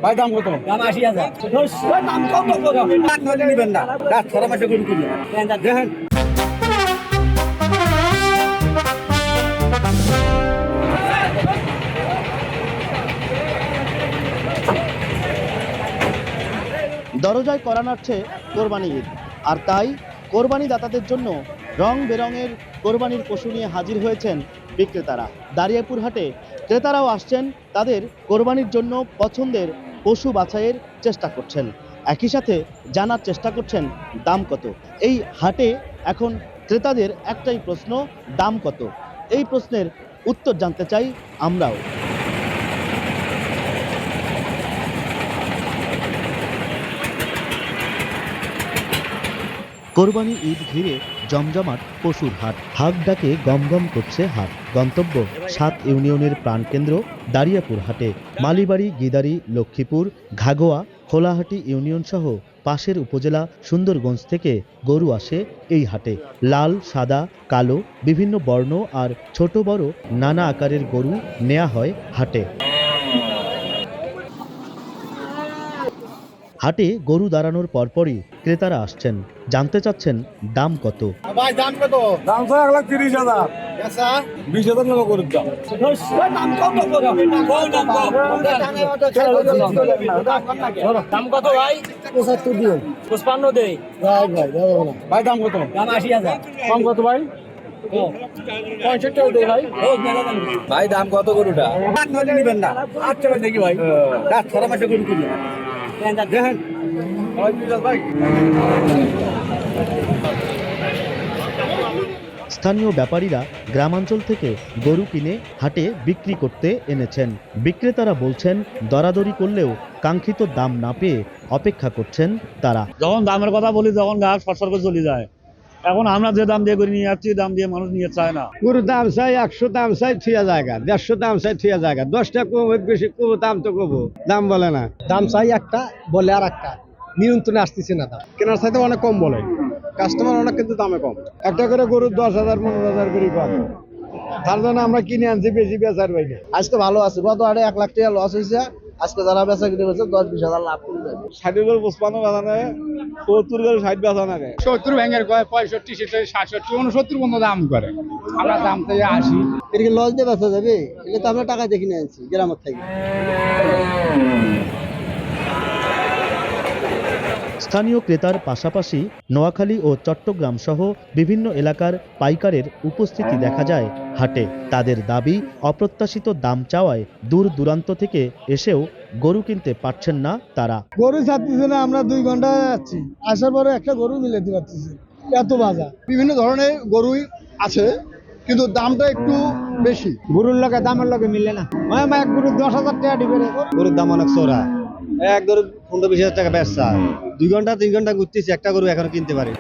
ভাই দাম কত? দাম 80,000। দাম কত কত? দাম নলে নেবেন না। দাঁত ছড়া মাসে গরু কিনে। দেখেন। দরজায় করা নাড়ছে কোরবানি ঈদ, আর তাই কোরবানি দাতাদের জন্য রং বেরঙের কোরবানির পশু নিয়ে হাজির হয়েছেন বিক্রেতারা। দাঁড়িয়াপুর হাটে ক্রেতারাও আসছেন, তাদের কোরবানির জন্য পছন্দের পশু বাছাইয়ের চেষ্টা করছেন, একই সাথে জানার চেষ্টা করছেন দাম কত। এই হাটে এখন ক্রেতাদের একটাই প্রশ্ন, দাম কত? এই প্রশ্নের উত্তর জানতে চাই আমরাও। কোরবানি ঈদ ঘিরে জমজমাট পশুর হাট, হাক ডাকে গমগম করছে হাট। গন্তব্য 7 ইউনিয়নের প্রাণকেন্দ্র দাঁড়িয়াপুর হাটে। মালিবাড়ি, গিদারি, লক্ষ্মীপুর, ঘাগোয়া, খোলাহাটি ইউনিয়ন সহ পাশের উপজেলা সুন্দরগঞ্জ থেকে গরু আসে এই হাটে। লাল, সাদা, কালো, বিভিন্ন বর্ণ আর ছোট বড় নানা আকারের গরু নেওয়া হয় হাটে। হাটে গরু দাঁড়ানোর পরপরই ক্রেতারা আসছেন, জানতে চাচ্ছেন দাম কত। ভাই দাম কত? দাম তো 1,30,000। আচ্ছা 20,000 টাকা গরুর দাম। দাম কত কত? দাম কত ভাই? 75 দিও। 55 দেই। ভাই ভাই দাও না। ভাই দাম কত? দাম 80,000। কম কত ভাই? 65 দেই ভাই। ভাই দাম কত গরুটা? দাঁত নলে নেবেন না। 8 টাকা দেখি ভাই। দাঁত ছড়া মাসে গরু কিনে। দেখেন। স্থানীয় ব্যাপারীরা গ্রামাঞ্চল থেকে গরু কিনে হাটে বিক্রি করতে এনেছেন। বিক্রেতারা বলছেন, দরাদরি করলেও কাঙ্ক্ষিত দাম না পেয়ে অপেক্ষা করছেন তারা। যখন দামের কথা বলি তখন গাছ ফসল করে চলে যায়। এখন আমরা যে দাম দিয়ে করে নিয়ে যাচ্ছি, দাম দিয়ে মানুষ নিয়ে চায় না। গরুর দাম চাই 100, দাম চাই 3 জায়গা, 150 দাম চাই 3 জায়গা, 10 টাকা কম বেশি কম, দাম তো কম, দাম বলে না। দাম চাই একটা, বলে আর একটা, নিয়ন্ত্রণে আসতেছে না। দাম কেনার চাইতে অনেক কম বলে কাস্টমার, অনেক কিন্তু দামে কম। একটা করে গরুর 10,000 15,000 করে কম, তার জন্য আমরা কিনে আনছি বেশি বেচার বাইরে। আজকে ভালো আছে, গত হাটে 1 লাখ টাকা লস হয়েছে, আজকে যারা বেচা কিনে বেছে 10-20,000 লাভ করে যাবে। 60 করে 55 বেচা নেয়, 70 করে 60 বেচা নেয়, 70 ভেঙের কয় 65 67 67 পর্যন্ত দাম করে। আমরা দাম থেকে 80। এদিকে লস দিয়ে বেচা যাবে, এগুলো তো আমরা টাকা দিয়ে কিনে আনছি গ্রামের থেকে। স্থানীয় ক্রেতার পাশাপাশি নোয়াখালী ও চট্টগ্রাম সহ বিভিন্ন এলাকার পাইকারের উপস্থিতি দেখা যায় হাটে। তাদের দাবি, অপ্রত্যাশিত দাম চাওয়ায় দূর দূরান্ত থেকে এসেও গরু কিনতে পারছেন না তারা। গরু ছাড়তেছে না, আমরা 2 ঘন্টা যাচ্ছি, আসার পরে একটা গরু মিলাতে পারতেছি, এত বাজার। বিভিন্ন ধরনের গরুই আছে, কিন্তু দামটা একটু বেশি। গরুর লগে দামের লগে মিলে না। এক গরু 10,000 টাকা দিবে। গরুর দাম অনেক চড়া, এক গরু 15-20,000 টাকা বেচা। 2 ঘন্টা 3 ঘন্টা ঘুরতেছি, একটা গরু এখনো কিনতে পারি।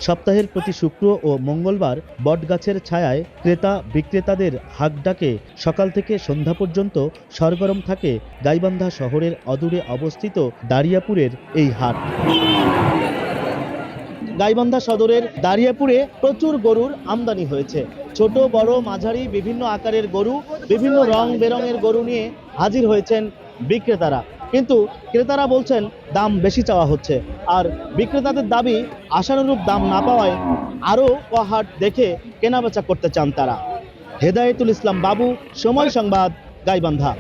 সপ্তাহের প্রতি শুক্র ও মঙ্গলবার বটগাছের ছায়ায় ক্রেতা বিক্রেতাদের হাক ডাকে সকাল থেকে সন্ধ্যা পর্যন্ত সরগরম থাকে গাইবান্ধা শহরের অদূরে অবস্থিত দাঁড়িয়াপুরের এই হাট। গাইবান্ধা সদরের দাঁড়িয়াপুরে প্রচুর গরুর আমদানি হয়েছে। ছোট বড় মাঝারি বিভিন্ন আকারের গরু, বিভিন্ন রং বেরঙের গরু নিয়ে হাজির হয়েছেন বিক্রেতারা, কিন্তু ক্রেতারা বলছেন দাম বেশি চাওয়া হচ্ছে। আর বিক্রেতাদের দাবি, আশানুরূপ দাম না পাওয়ায় আরও হাট দেখে কেনাবেচা করতে চান তারা। হেদায়েতুল ইসলাম বাবু, সময় সংবাদ, গাইবান্ধা।